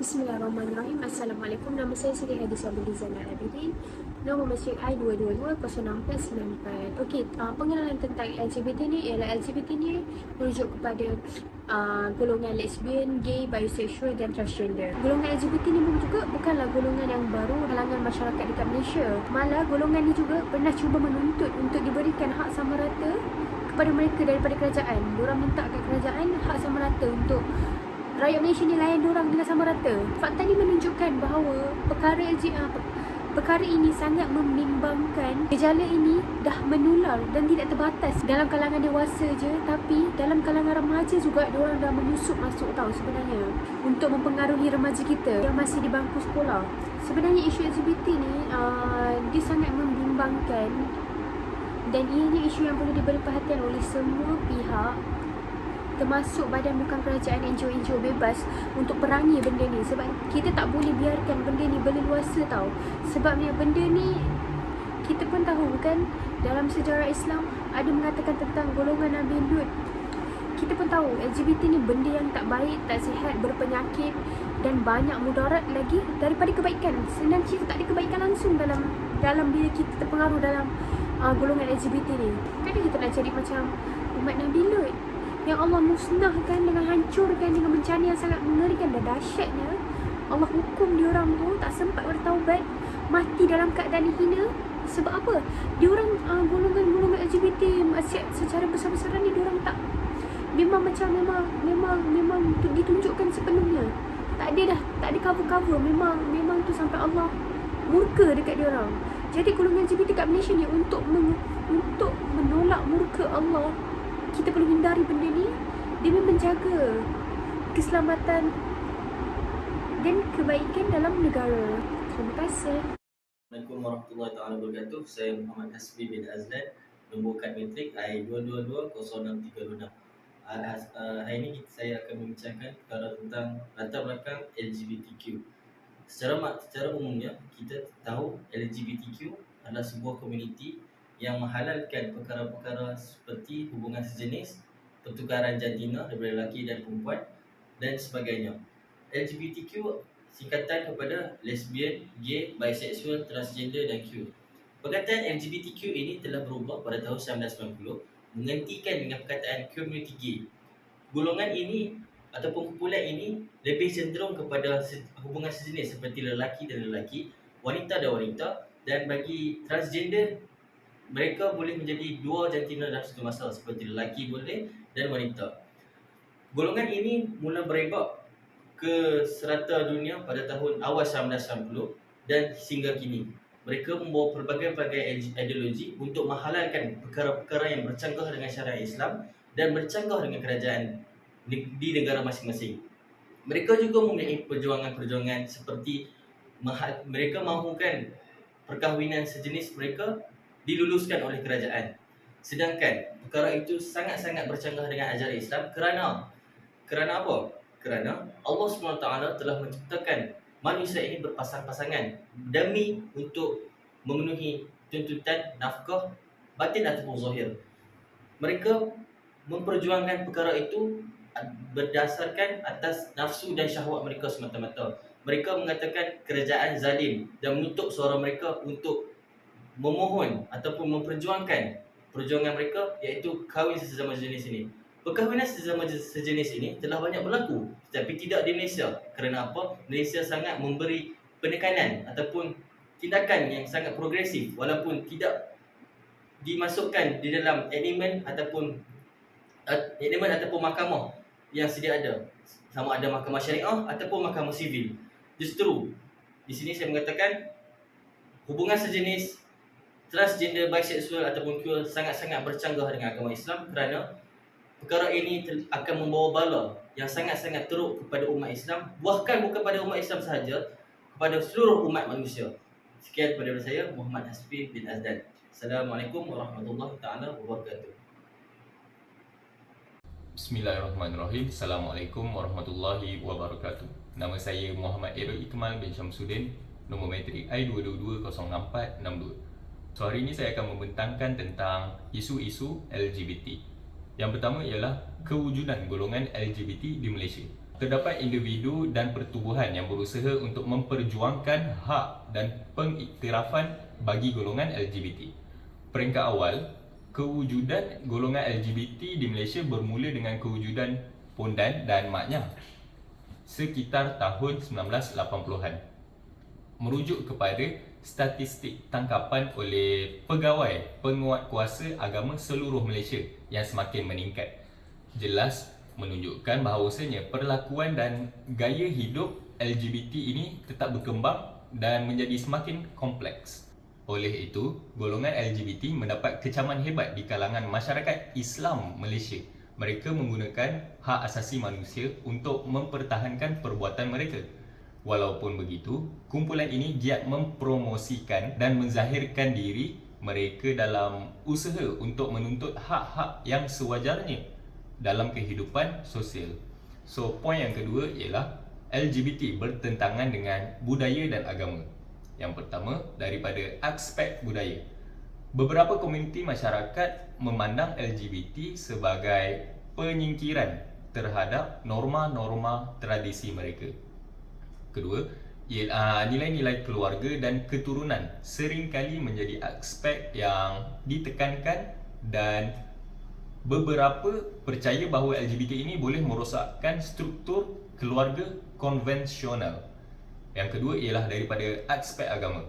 Bismillahirrahmanirrahim. Assalamualaikum. Nama saya Siti Hadis Abdul Zainal Abidin. Nombor masjid I222-064. Okey, pengenalan tentang LGBT ni ialah LGBT ni merujuk kepada golongan lesbian, gay, bisexual dan transgender. Golongan LGBT ni pun juga bukanlah golongan yang baru kalangan masyarakat dekat Malaysia. Malah golongan ni juga pernah cuba menuntut untuk diberikan hak sama rata kepada mereka daripada kerajaan. Diorang minta kat kerajaan hak sama rata untuk rakyat Malaysia ni layan diorang dengan sama rata. Fakta ni menunjukkan bahawa perkara ini sangat membimbangkan. Gejala ini dah menular dan tidak terbatas dalam kalangan dewasa je, tapi dalam kalangan remaja juga diorang dah menyusup masuk tau sebenarnya, untuk mempengaruhi remaja kita yang masih di bangku sekolah. Sebenarnya isu LGBT ni dia sangat membimbangkan dan ianya isu yang perlu diberi perhatian oleh semua pihak, termasuk badan bukan kerajaan, NGO-NGO bebas untuk perangi benda ni. Sebab kita tak boleh biarkan benda ni berleluasa tau. Sebabnya benda ni kita pun tahu kan, dalam sejarah Islam ada mengatakan tentang golongan Nabi Lut. Kita pun tahu LGBT ni benda yang tak baik, tak sihat, berpenyakit dan banyak mudarat lagi daripada kebaikan. Senang cerita, tak ada kebaikan langsung dalam bila kita terpengaruh dalam golongan LGBT ni. Kan kita nak jadi macam umat Nabi Lut yang Allah musnahkan dengan hancurkan dengan bencana yang sangat mengerikan dan dahsyatnya. Allah hukum diorang tu tak sempat bertaubat, mati dalam keadaan hina. Sebab apa? Diorang golongan LGBT maksiat secara besar-besaran ni diorang tak memang ditunjukkan sepenuhnya. Tak ada cover-cover. Memang tu sampai Allah murka dekat diorang. Jadi golongan LGBT kat Malaysia ni untuk menolak murka Allah, kita perlu hindari benda ni demi menjaga keselamatan dan kebaikan dalam negara. Terima kasih. Assalamualaikum warahmatullahi wabarakatuh. Saya Muhammad Hasbi bin Azlan, nombor kad matrik I2220636. Hari ini saya akan membincangkan perkara tentang latar belakang LGBTQ. Secara umumnya kita tahu LGBTQ adalah sebuah komuniti yang menghalalkan perkara-perkara seperti hubungan sejenis, pertukaran jantina daripada lelaki dan perempuan dan sebagainya. LGBTQ singkatan kepada lesbian, gay, bisexual, transgender dan queer. Perkataan LGBTQ ini telah berubah pada tahun 1990 menghentikan dengan perkataan community gay. Golongan ini ataupun kumpulan ini lebih cenderung kepada hubungan sejenis seperti lelaki dan lelaki, wanita dan wanita, dan bagi transgender mereka boleh menjadi dua jantina dalam satu masa seperti lelaki boleh dan wanita. Golongan ini mula berebak ke serata dunia pada tahun awal 1990 dan sehingga kini. Mereka membawa pelbagai-pelbagai ideologi untuk menghalalkan perkara-perkara yang bercanggah dengan syariat Islam dan bercanggah dengan kerajaan di negara masing-masing. Mereka juga mempunyai perjuangan-perjuangan seperti mereka mahukan perkahwinan sejenis mereka diluluskan oleh kerajaan. Sedangkan perkara itu sangat-sangat bercanggah dengan ajaran Islam kerana apa? Kerana Allah SWT telah menciptakan manusia ini berpasang-pasangan demi untuk memenuhi tuntutan nafkah batin ataupun zahir. Mereka memperjuangkan perkara itu berdasarkan atas nafsu dan syahwat mereka semata-mata. Mereka mengatakan kerajaan zalim dan menutup suara mereka untuk memohon ataupun memperjuangkan perjuangan mereka, iaitu kahwin sesama jenis ini. Perkahwinan sesama sejenis ini telah banyak berlaku, tetapi tidak di Malaysia. Kerana apa? Malaysia sangat memberi penekanan ataupun tindakan yang sangat progresif walaupun tidak dimasukkan di dalam elemen ataupun mahkamah yang sedia ada, sama ada mahkamah syariah ataupun mahkamah sivil. Justru di sini saya mengatakan hubungan sejenis, transgender, bisexual ataupun queer sangat-sangat bercanggah dengan agama Islam kerana perkara ini akan membawa bala yang sangat-sangat teruk kepada umat Islam, bahkan bukan pada umat Islam sahaja, kepada seluruh umat manusia. Sekian daripada saya, Muhammad Hasbi bin Azlan. Assalamualaikum warahmatullahi wabarakatuh. Bismillahirrahmanirrahim. Assalamualaikum warahmatullahi wabarakatuh. Nama saya Muhammad Erol Ikmal bin Syamsuddin, nombor matrik I222-06462. So hari ini saya akan membentangkan tentang isu-isu LGBT. Yang pertama ialah kewujudan golongan LGBT di Malaysia. Terdapat individu dan pertubuhan yang berusaha untuk memperjuangkan hak dan pengiktirafan bagi golongan LGBT. Peringkat awal, kewujudan golongan LGBT di Malaysia bermula dengan kewujudan Pondan dan maknya sekitar tahun 1980-an. Merujuk kepada statistik tangkapan oleh pegawai penguatkuasa agama seluruh Malaysia yang semakin meningkat, jelas menunjukkan bahawasanya perlakuan dan gaya hidup LGBT ini tetap berkembang dan menjadi semakin kompleks. Oleh itu, golongan LGBT mendapat kecaman hebat di kalangan masyarakat Islam Malaysia. Mereka menggunakan hak asasi manusia untuk mempertahankan perbuatan mereka. Walaupun begitu, kumpulan ini giat mempromosikan dan menzahirkan diri mereka dalam usaha untuk menuntut hak-hak yang sewajarnya dalam kehidupan sosial. So, poin yang kedua ialah LGBT bertentangan dengan budaya dan agama. Yang pertama, daripada aspek budaya. Beberapa komuniti masyarakat memandang LGBT sebagai penyingkiran terhadap norma-norma tradisi mereka. Kedua, ialah nilai-nilai keluarga dan keturunan seringkali menjadi aspek yang ditekankan dan beberapa percaya bahawa LGBT ini boleh merosakkan struktur keluarga konvensional. Yang kedua ialah daripada aspek agama.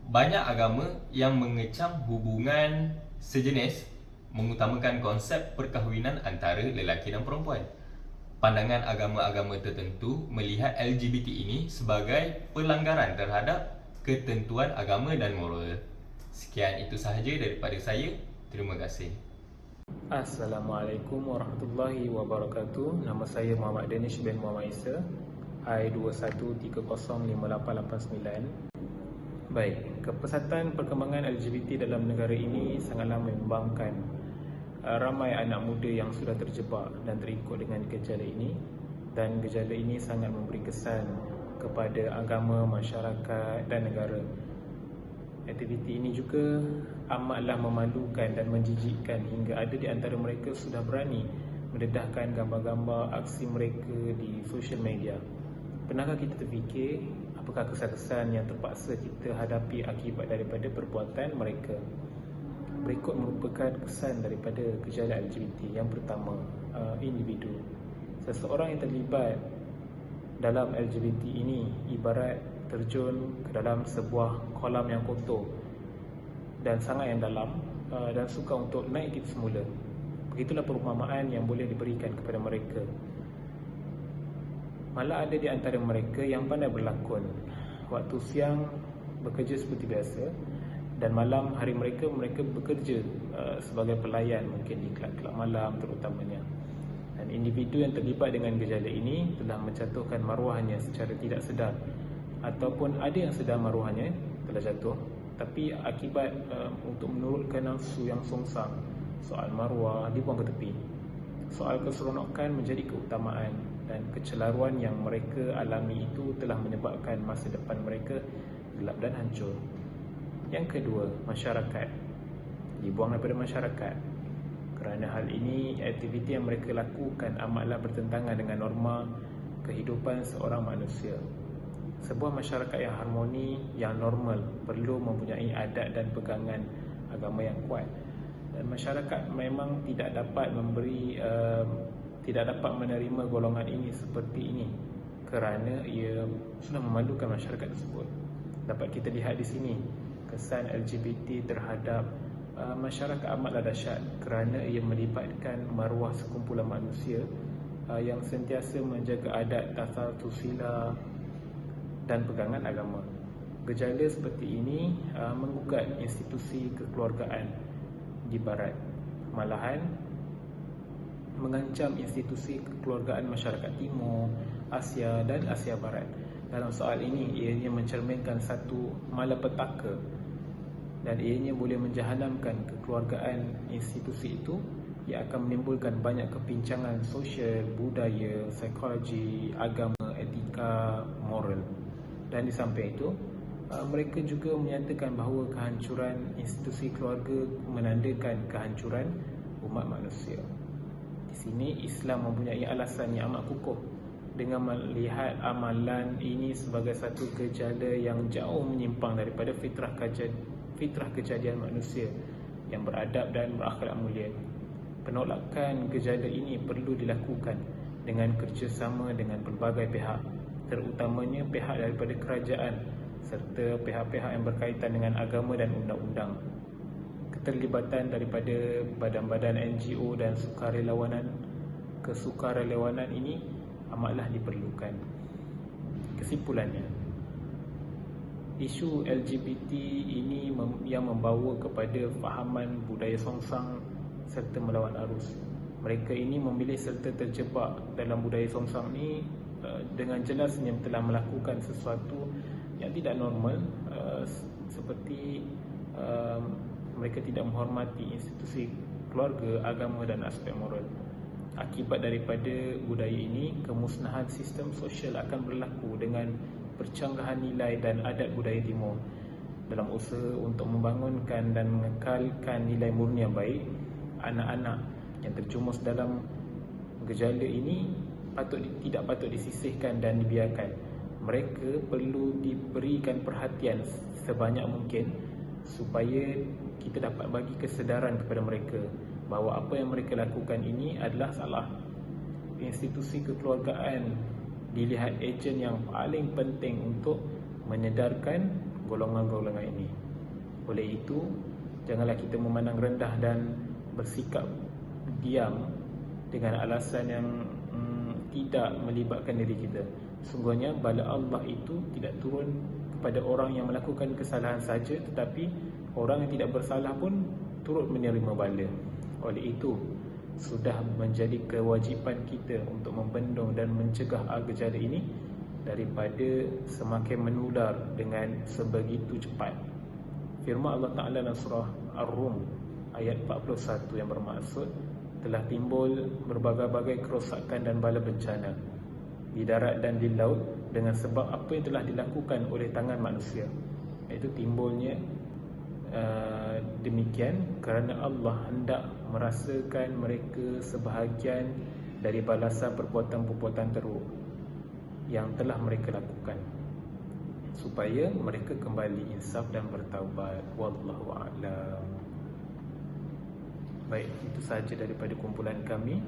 Banyak agama yang mengecam hubungan sejenis mengutamakan konsep perkahwinan antara lelaki dan perempuan. Pandangan agama-agama tertentu melihat LGBT ini sebagai pelanggaran terhadap ketentuan agama dan moral. Sekian itu sahaja daripada saya. Terima kasih. Assalamualaikum warahmatullahi wabarakatuh. Nama saya Muhammad Danish bin Muhammad Isa, I21305889. Baik, kepesatan perkembangan LGBT dalam negara ini sangatlah membimbangkan. Ramai anak muda yang sudah terjebak dan terikut dengan gejala ini, dan gejala ini sangat memberi kesan kepada agama, masyarakat dan negara. Aktiviti ini juga amatlah memalukan dan menjijikkan hingga ada di antara mereka sudah berani mendedahkan gambar-gambar aksi mereka di sosial media. Pernahkah kita terfikir apakah kesan-kesan yang terpaksa kita hadapi akibat daripada perbuatan mereka? Berikut merupakan kesan daripada gejala LGBT. Yang pertama, individu. Seseorang yang terlibat dalam LGBT ini ibarat terjun ke dalam sebuah kolam yang kotor dan sangat yang dalam, dan suka untuk naik kita semula. Begitulah perumpamaan yang boleh diberikan kepada mereka. Malah ada di antara mereka yang pandai berlakon. Waktu siang bekerja seperti biasa, dan malam hari mereka bekerja sebagai pelayan, mungkin di kelab-kelab malam terutamanya. Dan individu yang terlibat dengan gejala ini telah menjatuhkan maruahnya secara tidak sedar, ataupun ada yang sedar maruahnya telah jatuh, tapi akibat untuk menurutkan nafsu yang songsang, soal maruah dibuang ke tepi. Soal keseronokan menjadi keutamaan, dan kecelaruan yang mereka alami itu telah menyebabkan masa depan mereka gelap dan hancur. Yang kedua, masyarakat. Dibuang daripada masyarakat. Kerana hal ini, aktiviti yang mereka lakukan amatlah bertentangan dengan norma kehidupan seorang manusia. Sebuah masyarakat yang harmoni, yang normal, perlu mempunyai adat dan pegangan agama yang kuat. Dan masyarakat memang tidak dapat menerima golongan ini seperti ini, kerana ia sudah memalukan masyarakat tersebut. Dapat kita lihat di sini, kesan LGBT terhadap masyarakat amatlah dahsyat, kerana ia melibatkan maruah sekumpulan manusia yang sentiasa menjaga adat, tasawuf, sila dan pegangan agama. Gejala seperti ini menggugat institusi kekeluargaan di Barat, malahan mengancam institusi kekeluargaan masyarakat Timur, Asia dan Asia Barat. Dalam soal ini, ianya mencerminkan satu malapetaka, dan ianya boleh menjahanamkan kekeluargaan institusi itu yang akan menimbulkan banyak kepincangan sosial, budaya, psikologi, agama, etika, moral. Dan di samping itu, mereka juga menyatakan bahawa kehancuran institusi keluarga menandakan kehancuran umat manusia. Di sini Islam mempunyai alasan yang amat kukuh dengan melihat amalan ini sebagai satu gejala yang jauh menyimpang daripada fitrah kejadian manusia yang beradab dan berakhlak mulia. Penolakan gejala ini perlu dilakukan dengan kerjasama dengan pelbagai pihak, terutamanya pihak daripada kerajaan serta pihak-pihak yang berkaitan dengan agama dan undang-undang. Keterlibatan daripada badan-badan NGO dan kesukarelawanan ini amatlah diperlukan. Kesimpulannya, isu LGBT ini yang membawa kepada fahaman budaya songsang serta melawan arus. Mereka ini memilih serta terjebak dalam budaya songsang ini dengan jelasnya telah melakukan sesuatu yang tidak normal, seperti mereka tidak menghormati institusi keluarga, agama dan aspek moral. Akibat daripada budaya ini, kemusnahan sistem sosial akan berlaku dengan percanggahan nilai dan adat budaya timur. Dalam usaha untuk membangunkan dan mengekalkan nilai murni yang baik, anak-anak yang terjumus dalam gejala ini tidak patut disisihkan dan dibiarkan. Mereka perlu diberikan perhatian sebanyak mungkin supaya kita dapat bagi kesedaran kepada mereka bahawa apa yang mereka lakukan ini adalah salah. Institusi kekeluargaan dilihat ejen yang paling penting untuk menyedarkan golongan-golongan ini. Oleh itu, janganlah kita memandang rendah dan bersikap diam dengan alasan yang tidak melibatkan diri kita. Sungguhnya bala Allah itu tidak turun kepada orang yang melakukan kesalahan saja, tetapi orang yang tidak bersalah pun turut menerima bala. Oleh itu, sudah menjadi kewajipan kita untuk membendung dan mencegah gejala ini daripada semakin menular dengan sebegitu cepat. Firman Allah Ta'ala dalam surah Ar-Rum ayat 41 yang bermaksud telah timbul berbagai-bagai kerosakan dan bala bencana di darat dan di laut dengan sebab apa yang telah dilakukan oleh tangan manusia. Iaitu timbulnya demikian kerana Allah hendak merasakan mereka sebahagian dari balasan perbuatan-perbuatan teruk yang telah mereka lakukan, supaya mereka kembali insaf dan bertaubat. Wallahu a'lam. Baik, itu sahaja daripada kumpulan kami.